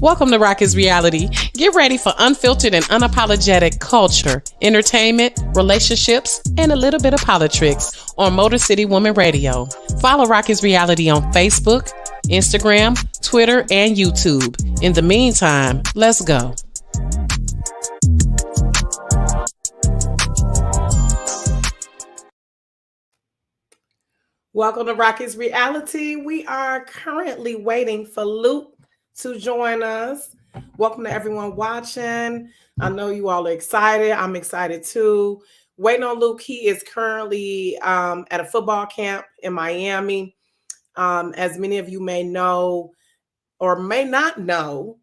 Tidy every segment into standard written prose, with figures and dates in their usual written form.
Welcome to Rock is Reality. Get ready for unfiltered and unapologetic culture, entertainment, relationships, and a little bit of politics on Motor City Woman Radio. Follow Rock is Reality on Facebook, Instagram, Twitter, and YouTube. In the meantime, let's go. Welcome to Rock is Reality. We are currently waiting for Luke to join us. Welcome to everyone watching. I know you all are excited. I'm excited too. Waiting on Luke. He is currently at a football camp in Miami. As many of you may know or may not know,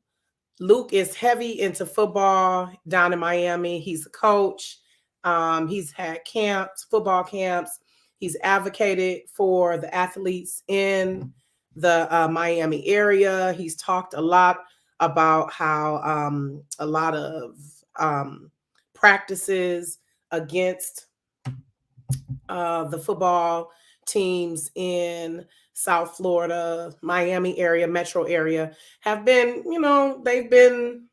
Luke is heavy into football down in Miami. He's a coach. He's had camps, football camps. He's advocated for the athletes in the Miami area. He's talked a lot about how a lot of practices against the football teams in South Florida, Miami area, metro area have been, they've been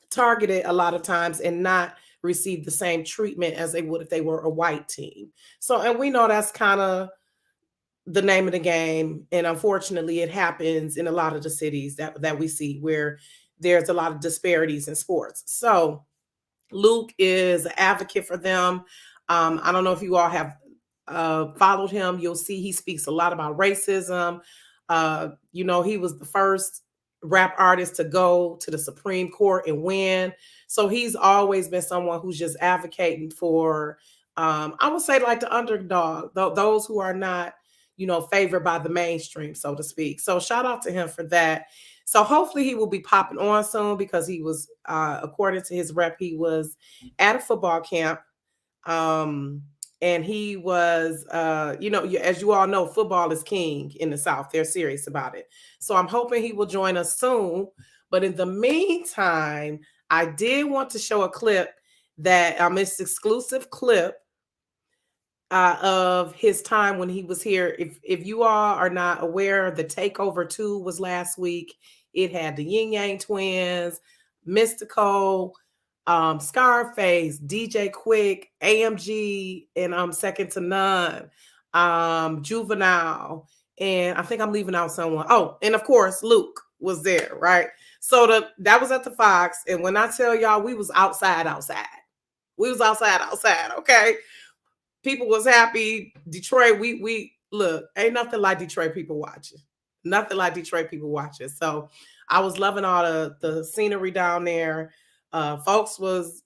targeted a lot of times and not receive the same treatment as they would if they were a white team. So, and we know that's kind of the name of the game. And unfortunately, it happens in a lot of the cities that we see where there's a lot of disparities in sports. So Luke is an advocate for them. I don't know if you all have followed him. You'll see he speaks a lot about racism. He was the first rap artist to go to the Supreme Court and win. So he's always been someone who's just advocating for, I would say, like the underdog, those who are not, favored by the mainstream, so to speak. So shout out to him for that. So hopefully he will be popping on soon because he was, according to his rep, he was at a football camp. And he was, as you all know, football is king in the South. They're serious about it. So I'm hoping he will join us soon. But in the meantime, I did want to show a clip that it's exclusive clip of his time when he was here. If you all are not aware, the Takeover 2 was last week. It had the Yin Yang Twins, Mystical, Scarface, DJ Quick, AMG, and Second to None, Juvenile, and I think I'm leaving out someone. Oh, and of course Luke was there, right? So that was at the Fox, and when I tell y'all, we was outside. We was outside. Okay, people was happy. Detroit, we look, ain't nothing like Detroit people watching. Nothing like Detroit people watching. So I was loving all the scenery down there. Folks was,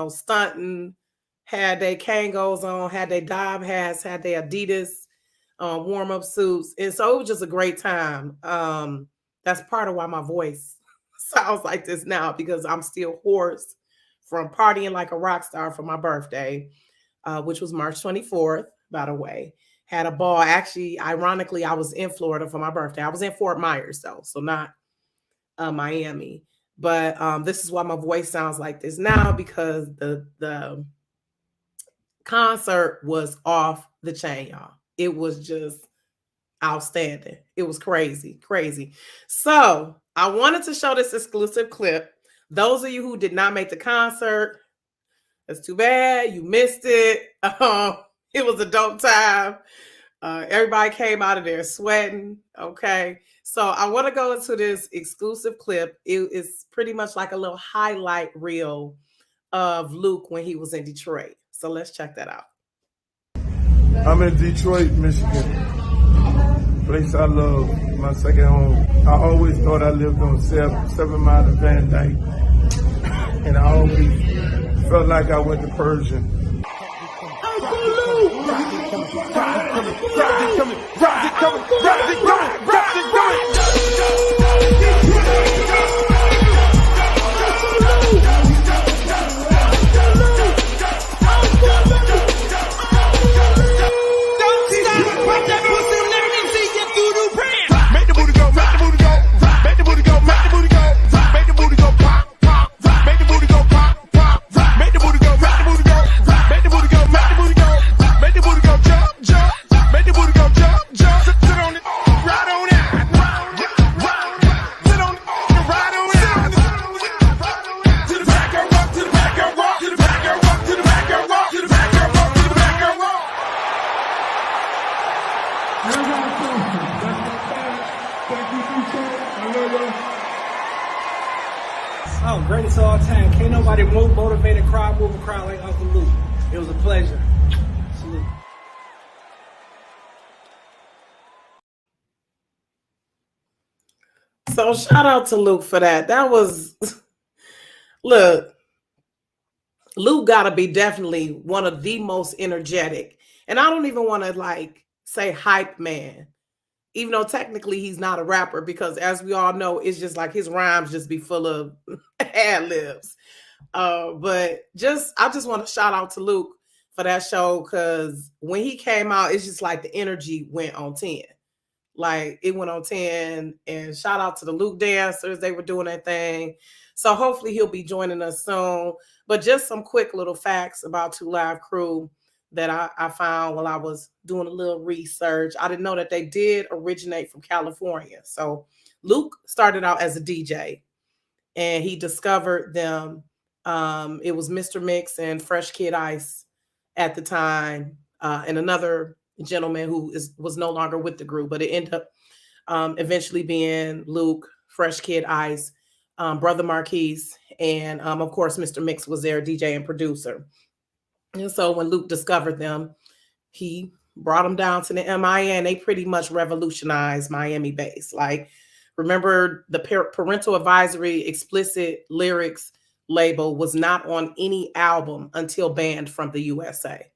stunting, had their Kangos on, had their Dob hats, had their Adidas warm-up suits. And so it was just a great time. That's part of why my voice sounds like this now, because I'm still hoarse from partying like a rock star for my birthday, which was March 24th, by the way. Had a ball. Actually, ironically, I was in Florida for my birthday. I was in Fort Myers, though, so not Miami. But this is why my voice sounds like this now, because the concert was off the chain, y'all. It was just outstanding. It was crazy. So I wanted to show this exclusive clip. Those of you who did not make the concert, that's too bad. You missed it. It was a dope time. Everybody came out of there sweating. Okay. So I want to go into this exclusive clip. It is pretty much like a little highlight reel of Luke when he was in Detroit. So let's check that out. I'm in Detroit, Michigan. Place I love, my second home. I always thought I lived on 7 Mile of Van Dyke. And I always felt like I went to Persian. Jump, make the booty go jump, sit on it, ride on Oh, greatest of all time. Can't nobody motivate a crowd, move a crowd like Uncle Luke. It was a pleasure. Salute. So shout out to Luke for that. That was, look, Luke gotta be definitely one of the most energetic. And I don't even want to like say hype man, even though technically he's not a rapper, because as we all know, it's just like his rhymes just be full of ad libs. But I just want to shout out to Luke for that show, because when he came out, it's just like the energy went on 10. Like it went on 10. And shout out to the Luke dancers. They were doing their thing. So hopefully he'll be joining us soon. But just some quick little facts about Two Live Crew that I found while I was doing a little research. I didn't know that they did originate from California. So Luke started out as a DJ and he discovered them. It was Mr. Mix and Fresh Kid Ice at the time, and another gentleman who was no longer with the group, but it ended up eventually being Luke, Fresh Kid Ice, Brother Marquise, and of course, Mr. Mix was their DJ and producer. And so when Luke discovered them, he brought them down to the MIA, and they pretty much revolutionized Miami bass. Like, remember the parental advisory explicit lyrics label was not on any album until banned from the USA.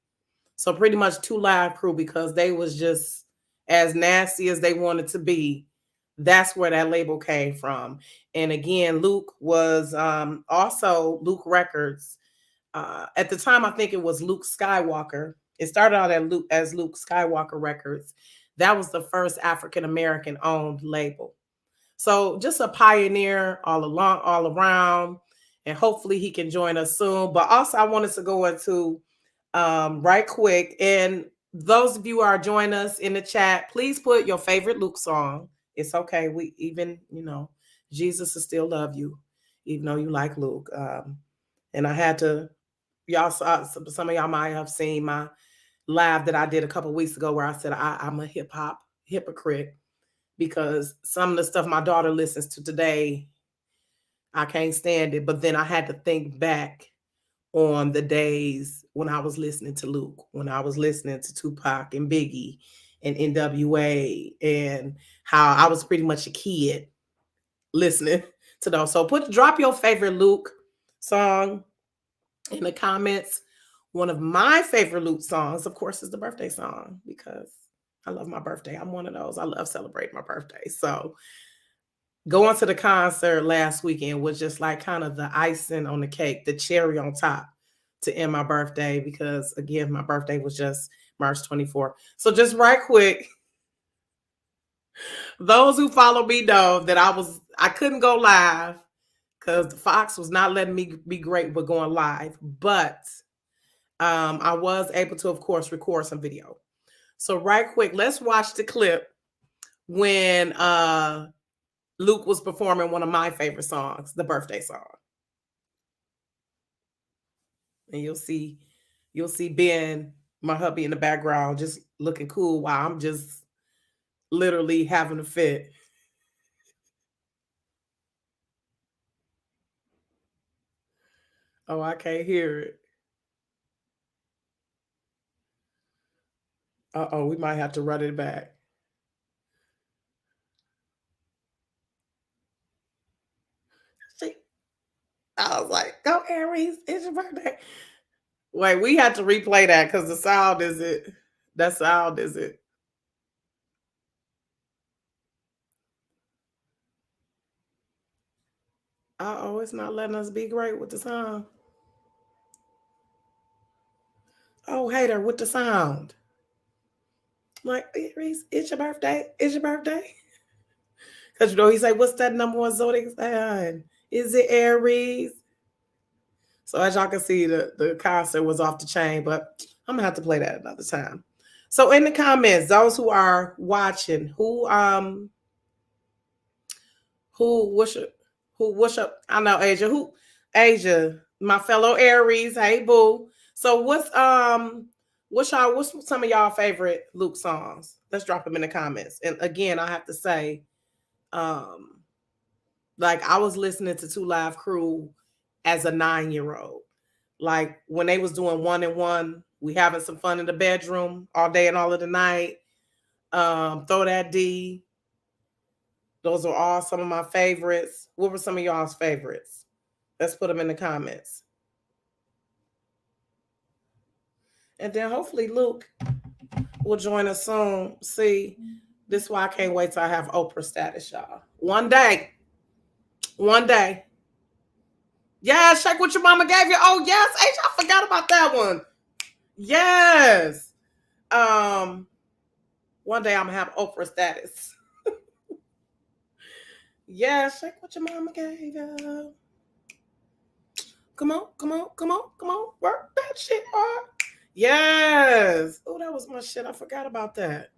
So pretty much Two Live Crew, because they was just as nasty as they wanted to be. That's where that label came from. And again, Luke was also Luke Records. At the time, I think it was Luke Skywalker. It started out as Luke Skywalker Records. That was the first African-American owned label. So just a pioneer all around. And hopefully he can join us soon. But also I wanted to go into right quick. And those of you who are joining us in the chat, please put your favorite Luke song. It's okay. We even, Jesus will still love you, even though you like Luke. And I had to, y'all saw, some of y'all might have seen my live that I did a couple of weeks ago where I said I'm a hip hop hypocrite, because some of the stuff my daughter listens to today, I can't stand it. But then I had to think back on the days when I was listening to Luke, when I was listening to Tupac and Biggie and NWA, and how I was pretty much a kid listening to those. So drop your favorite Luke song in the comments. One of my favorite Luke songs, of course, is the birthday song, because I love my birthday. I'm one of those. I love celebrating my birthday. So going to the concert last weekend was just like kind of the icing on the cake, the cherry on top to end my birthday, because again, my birthday was just March 24th. So just right quick, those who follow me know that I couldn't go live because the Fox was not letting me be great with going live, but I was able to, of course, record some video. So right quick, let's watch the clip when Luke was performing one of my favorite songs, the birthday song. And you'll see Ben, my hubby, in the background, just looking cool while I'm just literally having a fit. Oh, I can't hear it. Uh-oh, we might have to run it back. I was like, go Aries, it's your birthday. Wait, we had to replay that because the sound isn't. That sound isn't. Uh-oh, it's not letting us be great with the sound. Oh, hater with the sound. Like, Aries, it's your birthday. It's your birthday. Because he say, what's that number one zodiac sign? Is it Aries? So as y'all can see, the concert was off the chain, but I'm gonna have to play that another time. So in the comments, those who are watching, who what's up? I know Asia, my fellow Aries. Hey boo. So What's some of y'all favorite Luke songs? Let's drop them in the comments. And again, I have to say, um, like I was listening to Two Live Crew as a 9-year-old. Like when they was doing 1 and 1, we having some fun in the bedroom all day and all of the night. Throw That D. Those are all some of my favorites. What were some of y'all's favorites? Let's put them in the comments. And then hopefully Luke will join us soon. See, this is why I can't wait till I have Oprah status, y'all. One day. Yeah, Shake What Your Mama Gave You. Oh, yes. H, I forgot about that one. Yes. One day I'm going to have Oprah status. Yeah, Shake What Your Mama Gave You. Come on. Work that shit hard. Yes. Oh, that was my shit. I forgot about that.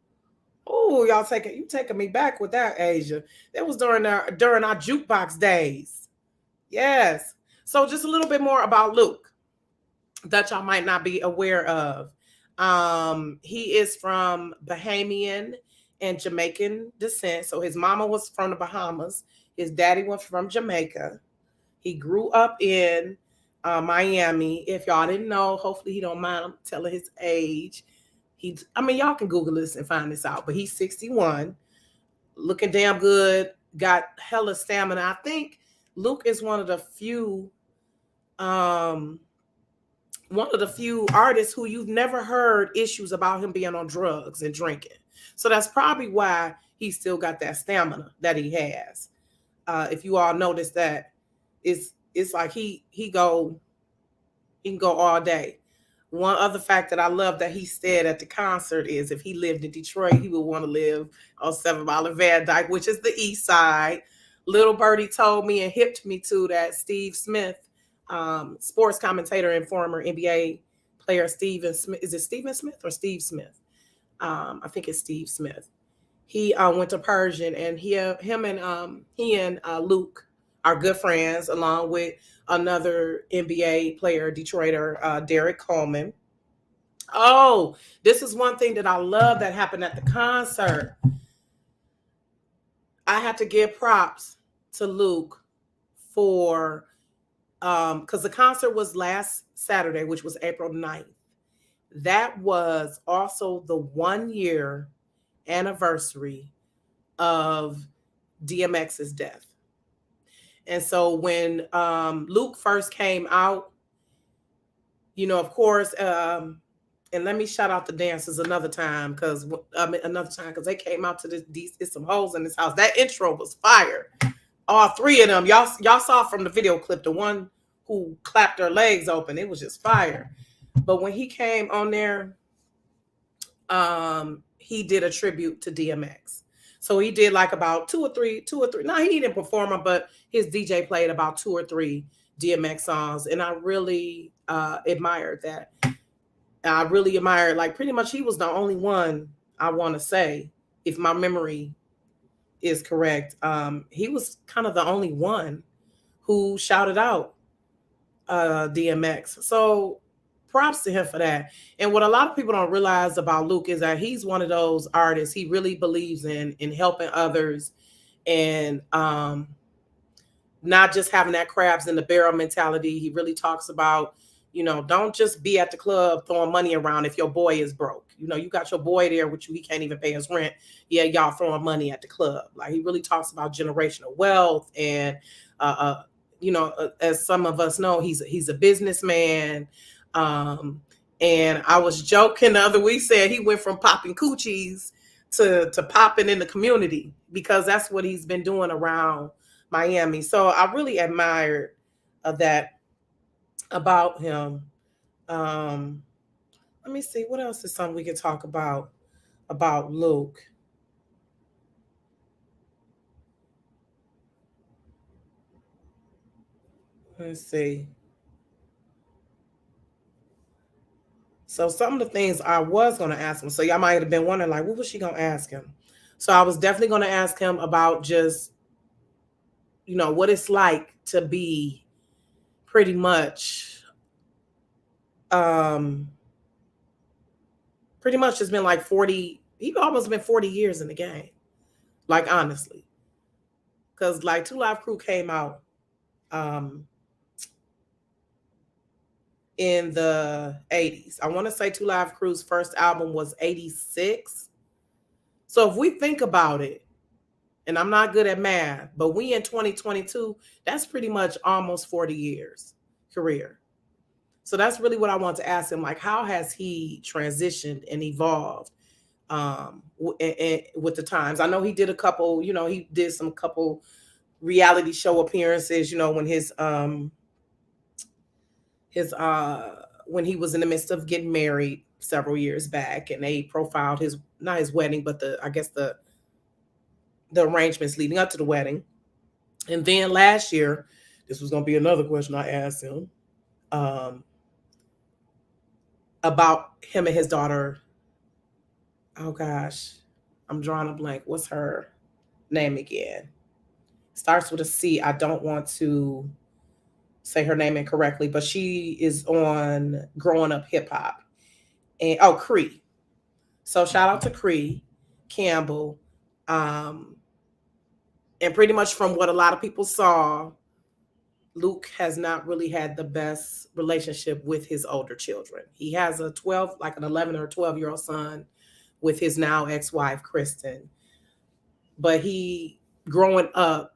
Oh, y'all taking me back with that, Asia. That was during our jukebox days. Yes. So just a little bit more about Luke that y'all might not be aware of. He is from Bahamian and Jamaican descent. So his mama was from the Bahamas. His daddy was from Jamaica. He grew up in Miami. If y'all didn't know, hopefully he don't mind telling his age. Y'all can Google this and find this out, but he's 61, looking damn good, got hella stamina. I think Luke is one of the few artists who you've never heard issues about him being on drugs and drinking. So that's probably why he still got that stamina that he has. If you all notice that, it's like he can go all day. One other fact that I love that he said at the concert is if he lived in Detroit, he would want to live on 7 Mile and Van Dyke, which is the east side. Little Birdie told me and hipped me to that Steve Smith, sports commentator and former NBA player Steven Smith. Is it Steven Smith or Steve Smith? I think it's Steve Smith. He went to Persian, and he and Luke are good friends, along with another NBA player, Detroiter, Derek Coleman. Oh, this is one thing that I love that happened at the concert. I had to give props to Luke for, because the concert was last Saturday, which was April 9th. That was also the 1-year anniversary of DMX's death. And so when Luke first came out, of course, and let me shout out the dancers another time because they came out to these some hoes in this house. That intro was fire. All 3 of them, y'all saw from the video clip, the one who clapped her legs open, it was just fire. But when he came on there, he did a tribute to DMX. So he did like about two or three. No, he didn't perform them, but his DJ played about 2 or 3 DMX songs. And I really admired that. I really admired, like pretty much he was the only one, I want to say, if my memory is correct. He was kind of the only one who shouted out DMX. So props to him for that. And what a lot of people don't realize about Luke is that he's one of those artists. He really believes in helping others and not just having that crabs in the barrel mentality. He really talks about, don't just be at the club throwing money around if your boy is broke. You got your boy there with you. He can't even pay his rent. Yeah, y'all throwing money at the club. Like he really talks about generational wealth and, as some of us know, he's a businessman. And I was joking the other week, said he went from popping coochies to popping in the community because that's what he's been doing around Miami. So I really admired that about him. Let me see, what else is something we can talk about Luke? Let's see. So some of the things I was going to ask him. So y'all might have been wondering, like, what was she going to ask him? So I was definitely going to ask him about just, what it's like to be pretty much pretty much it's been like 40, he almost been 40 years in the game. Like honestly. Because like Two Live Crew came out in the 80s. I want to say Two Live Crew's first album was 86. So if we think about it, and I'm not good at math, but we in 2022, that's pretty much almost 40 years career. So that's really what I want to ask him. Like, how has he transitioned and evolved with the times? I know he did a couple, he did some couple reality show appearances, when his when he was in the midst of getting married several years back, and they profiled his, not his wedding, but I guess the arrangements leading up to the wedding. And then last year, this was going to be another question I asked him about him and his daughter. Oh gosh, I'm drawing a blank. What's her name again? Starts with a C. I don't want to say her name incorrectly, but she is on Growing Up Hip Hop. And Cree. So shout out to Cree Campbell. And pretty much from what a lot of people saw, Luke has not really had the best relationship with his older children. He has an 11 or 12-year-old son with his now ex-wife, Kristen. But he, growing up,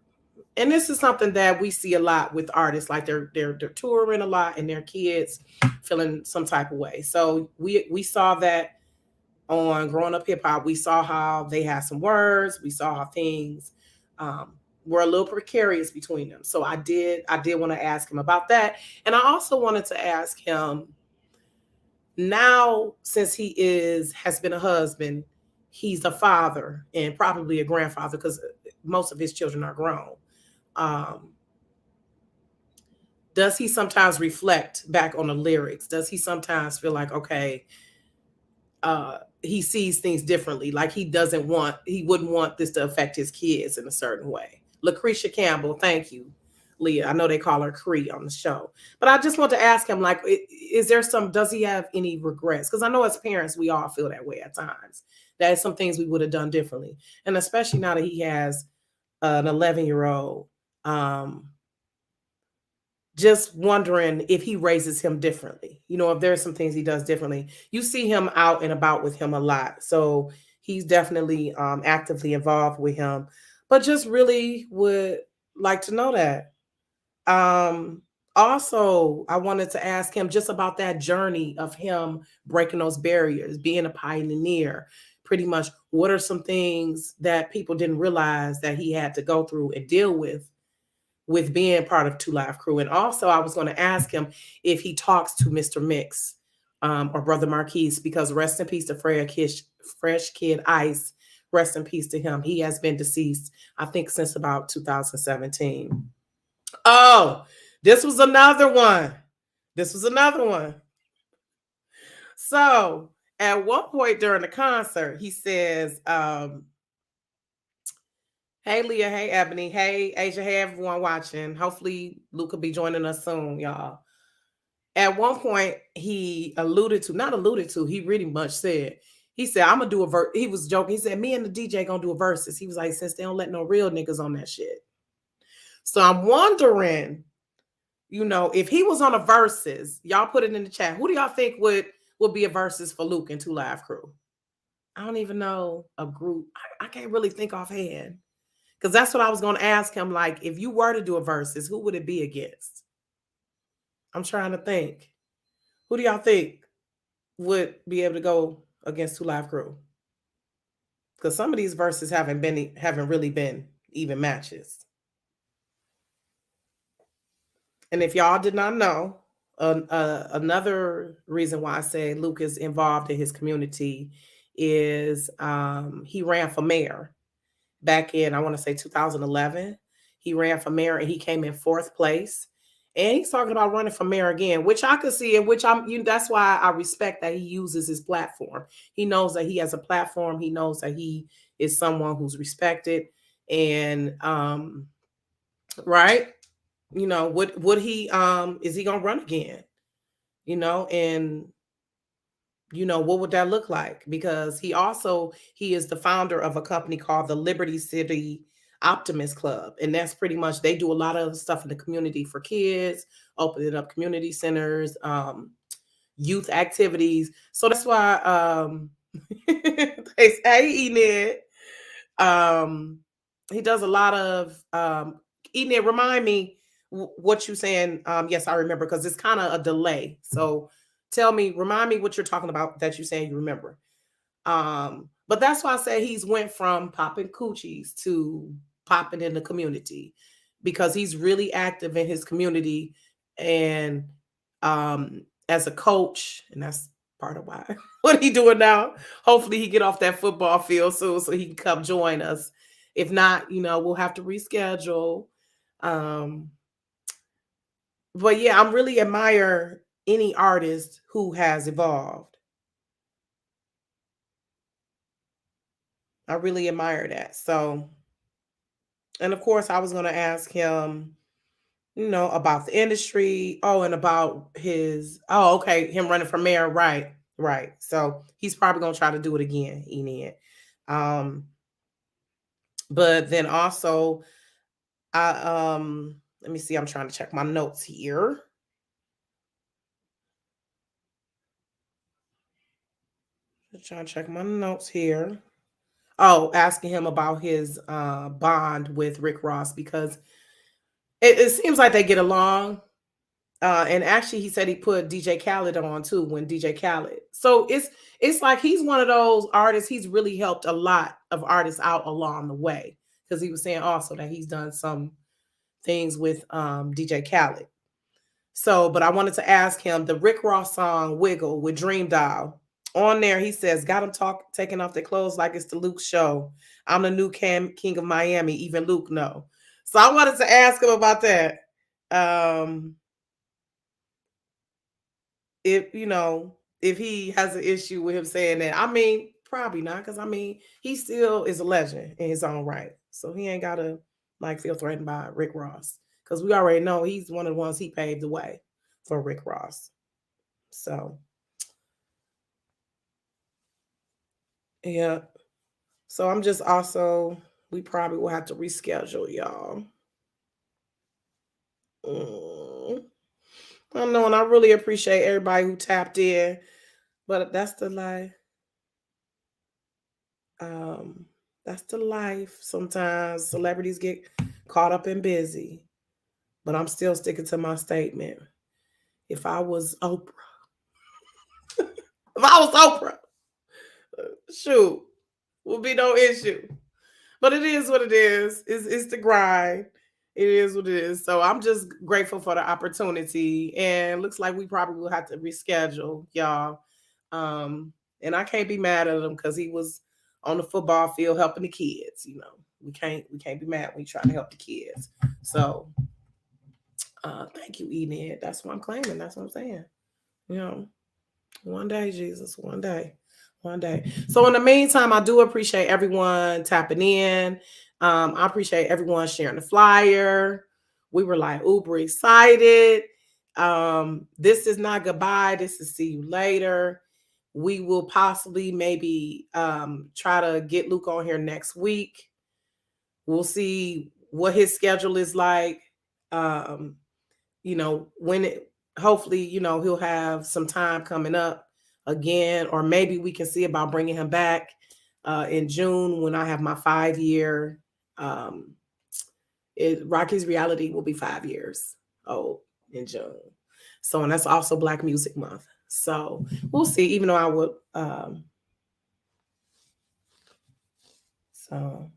and this is something that we see a lot with artists, like they're touring a lot and their kids feeling some type of way. So we saw that on Growing Up Hip Hop. We saw how they had some words. We saw how things were a little precarious between them. So I did want to ask him about that. And I also wanted to ask him, now since he has been a husband, he's a father and probably a grandfather because most of his children are grown. Does he sometimes reflect back on the lyrics? Does he sometimes feel like, okay, he sees things differently? Like he wouldn't want this to affect his kids in a certain way. LaCresha Campbell, thank you, Leah. I know they call her Cree on the show, but I just want to ask him, like, does he have any regrets? Because I know as parents, we all feel that way at times. That is some things we would have done differently. And especially now that he has an 11-year-old, just wondering if he raises him differently. If there's some things he does differently. You see him out and about with him a lot. So he's definitely actively involved with him. But just really would like to know that. Also, I wanted to ask him just about that journey of him breaking those barriers, being a pioneer. Pretty much, what are some things that people didn't realize that he had to go through and deal with being part of Two Live Crew? And also, I was going to ask him if he talks to Mr. Mix or Brother Marquise, because rest in peace to Fresh Kid Ice. Rest in peace to him. He has been deceased, I think, since about 2017. Oh, this was another one. So at one point during the concert, he says, hey, Leah. Hey, Ebony. Hey, Asia. Hey, everyone watching. Hopefully, Luke will be joining us soon, y'all. At one point, he he really much said, he said, I'm going to do a verse. He was joking. He said, me and the DJ going to do a verses. He was like, since they don't let no real niggas on that shit. So I'm wondering, if he was on a verses, y'all put it in the chat. Who do y'all think would be a verses for Luke and Two Live Crew? I don't even know a group. I can't really think offhand. Because that's what I was going to ask him. Like, if you were to do a versus, who would it be against? I'm trying to think. Who do y'all think would be able to go against Two Live Crew? Because some of these verses haven't really been even matches. And if y'all did not know, another reason why I say Luke is involved in his community is he ran for mayor back in, I want to say 2011. He ran for mayor and he came in 4th place. And he's talking about running for mayor again, which I could see, and which that's why I respect that he uses his platform. He knows that he has a platform. He knows that he is someone who's respected. And right, would he is he gonna run again? And what would that look like? Because he is the founder of a company called the Liberty City Optimist Club. And that's pretty much, they do a lot of stuff in the community for kids, opening up community centers, youth activities. So that's why, hey, Enid, he does a lot of, Enid, remind me what you saying. Yes, I remember, because it's kind of a delay. So remind me what you're talking about that you're saying you remember. But that's why I say he's went from popping coochies to popping in the community, because he's really active in his community, and as a coach, and that's part of why what he doing now. Hopefully he get off that football field soon so he can come join us. If not, we'll have to reschedule. But yeah, I'm really admire any artist who has evolved. I really admire that. So, and of course, I was going to ask him, about the industry. Oh, and about okay, him running for mayor. Right, right. So he's probably going to try to do it again, Enid. But then also, let me see, I'm trying to check my notes here. I'm trying to check my notes here. Oh, asking him about his bond with Rick Ross, because it seems like they get along. And actually, he said he put DJ Khaled on too, when DJ Khaled. So it's like he's one of those artists. He's really helped a lot of artists out along the way, because he was saying also that he's done some things with DJ Khaled. So, but I wanted to ask him, the Rick Ross song "Wiggle" with Dream Doll. On there, he says, "Got them taking off their clothes like it's the Luke show. I'm the new king of Miami. Even Luke know." So I wanted to ask him about that. If he has an issue with him saying that. I mean, probably not, because he still is a legend in his own right. So he ain't gotta feel threatened by Rick Ross, because we already know he's one of the ones he paved the way for Rick Ross. So yeah. So I'm just also, we probably will have to reschedule, y'all. I know, and I really appreciate everybody who tapped in, but that's the life. That's the life. Sometimes celebrities get caught up and busy, but I'm still sticking to my statement. If I was Oprah, shoot, would be no issue. But it is what it is. It's the grind. It is what it is. So I'm just grateful for the opportunity, and looks like we probably will have to reschedule, y'all. And I can't be mad at him, because he was on the football field helping the kids. We can't be mad when we try to help the kids. So thank you, Enid. That's what I'm claiming. That's what I'm saying. One day, Jesus, one day. One day. So in the meantime, I do appreciate everyone tapping in. I appreciate everyone sharing the flyer. We were uber excited. This is not goodbye. This is see you later. We will possibly maybe try to get Luke on here next week. We'll see what his schedule is like. When hopefully, he'll have some time coming up again, or maybe we can see about bringing him back in June, when I have my 5-year. Rocky's Reality will be 5 years old in June. So, and that's also Black Music Month. So we'll see, even though I would. So,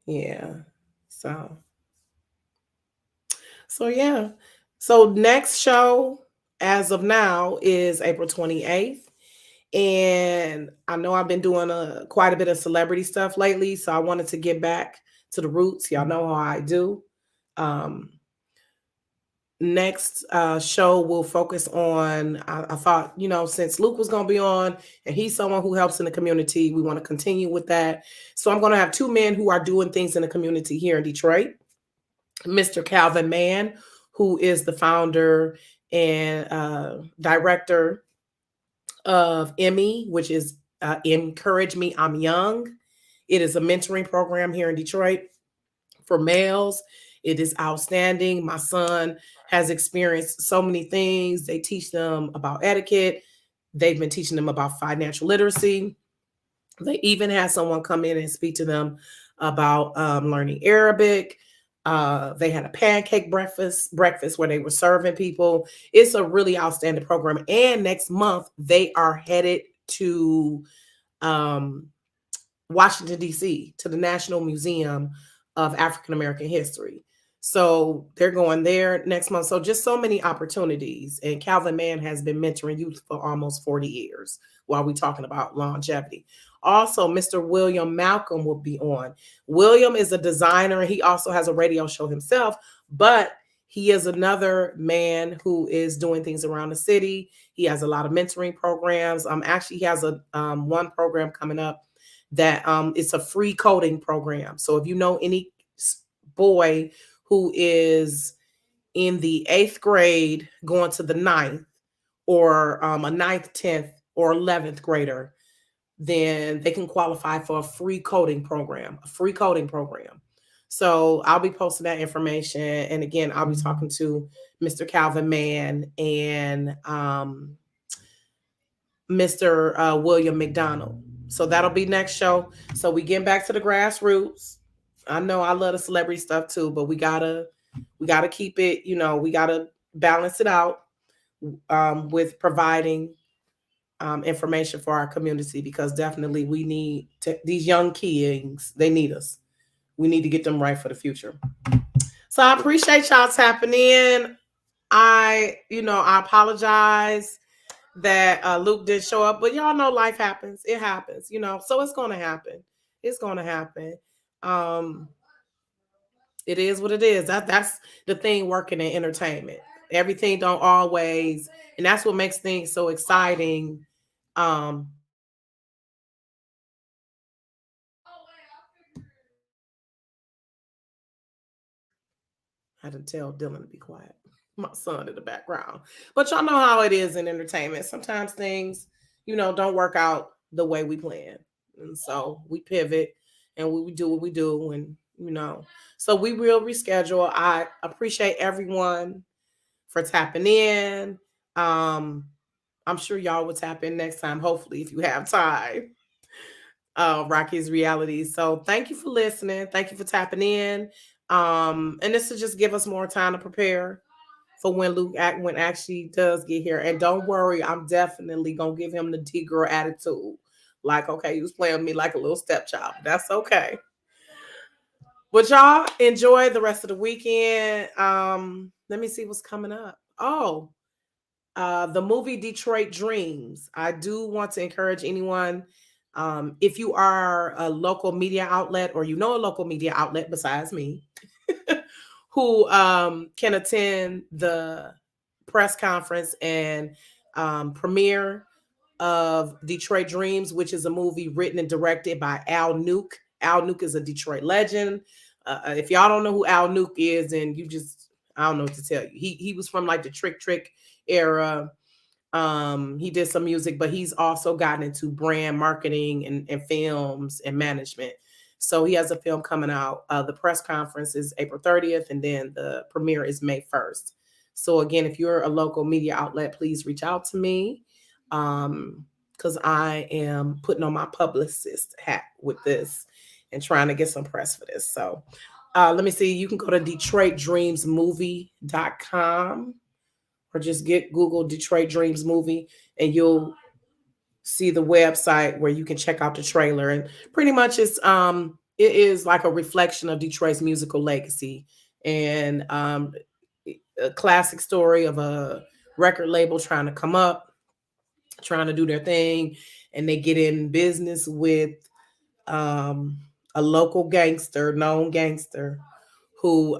yeah. So yeah. So next show, as of now, is April 28th. And I know I've been doing quite a bit of celebrity stuff lately, so I wanted to get back to the roots. Y'all know how I do. Next show will focus on, I thought, since Luke was going to be on, and he's someone who helps in the community, we want to continue with that. So I'm going to have 2 men who are doing things in the community here in Detroit. Mr. Calvin Mann, who is the founder and director of Emmy, which is Encourage Me, I'm Young. It is a mentoring program here in Detroit for males. It is outstanding. My son has experienced so many things. They teach them about etiquette. They've been teaching them about financial literacy. They even had someone come in and speak to them about learning Arabic. They had a pancake breakfast where they were serving people. It's a really outstanding program. And next month they are headed to um, Washington, D.C., to the National Museum of African American History. So they're going there next month. So just so many opportunities. And Calvin Mann has been mentoring youth for almost 40 years while we're talking about longevity. Also, Mr. William Malcolm will be on. William is a designer. He also has a radio show himself, but he is another man who is doing things around the city. He has a lot of mentoring programs. Actually, he has a one program coming up that it's a free coding program. So if you know any boy who is in the 8th grade going to the 9th, or a 9th, 10th, or 11th grader, then they can qualify for a free coding program, So I'll be posting that information. And again, I'll be talking to Mr. Calvin Mann and Mr. William McDonald. So that'll be next show. So we get back to the grassroots. I know I love the celebrity stuff too, but we gotta keep it, we gotta balance it out with providing information for our community, because definitely we need these young kids. They need us. We need to get them right for the future. So I appreciate y'all tapping in. I apologize that Luke didn't show up, but y'all know life happens. It happens, so it's going to happen. It's going to happen. It is what it is. That's the thing working in entertainment. Everything don't always, and that's what makes things so exciting. I had to tell Dylan to be quiet. My son in the background. But y'all know how it is in entertainment. Sometimes things, don't work out the way we plan. And so we pivot and we do what we do. And, so we will reschedule. I appreciate everyone for tapping in. I'm sure y'all will tap in next time, hopefully, if you have time. Rocky's Reality. So thank you for listening. Thank you for tapping in. And this will just give us more time to prepare for when Luke actually does get here. And don't worry, I'm definitely gonna give him the D-girl attitude. Like, okay, he was playing with me like a little stepchild. That's okay. But y'all enjoy the rest of the weekend. Let me see what's coming up. Oh, the movie Detroit Dreams. I do want to encourage anyone, if you are a local media outlet, or a local media outlet besides me, who can attend the press conference and premiere of Detroit Dreams, which is a movie written and directed by Al Nuke. Al Nuke is a Detroit legend. If y'all don't know who Al Nuke is, and I don't know what to tell you. He was from like the Trick era. He did some music, but he's also gotten into brand marketing and films and management. So he has a film coming out. The press conference is April 30th, and then the premiere is May 1st. So again, if you're a local media outlet, please reach out to me, because I am putting on my publicist hat with this and trying to get some press for this. So let me see. You can go to DetroitDreamsMovie.com, or just Google Detroit Dreams Movie, and you'll see the website where you can check out the trailer. And pretty much it is like a reflection of Detroit's musical legacy, and a classic story of a record label trying to come up, trying to do their thing, and they get in business with a local known gangster, who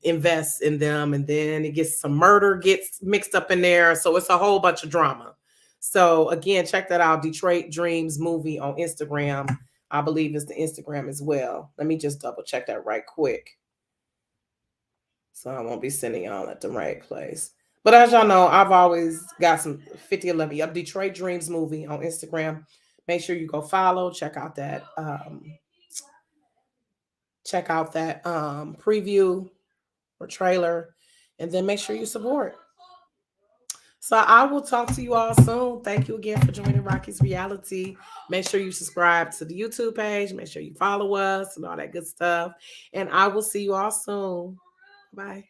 invests in them, and then it gets some murder gets mixed up in there. So it's a whole bunch of drama. So again, check that out. Detroit Dreams Movie on Instagram. I believe it's the Instagram as well. Let me just double check that right quick, so I won't be sending y'all at the right place. But as y'all know, I've always got some 5011 a Detroit Dreams movie on Instagram. Make sure you go follow, check out that preview or trailer, and then make sure you support. So I will talk to you all soon. Thank you again for joining Rocky's Reality. Make sure you subscribe to the YouTube page. Make sure you follow us and all that good stuff. And I will see you all soon. Bye.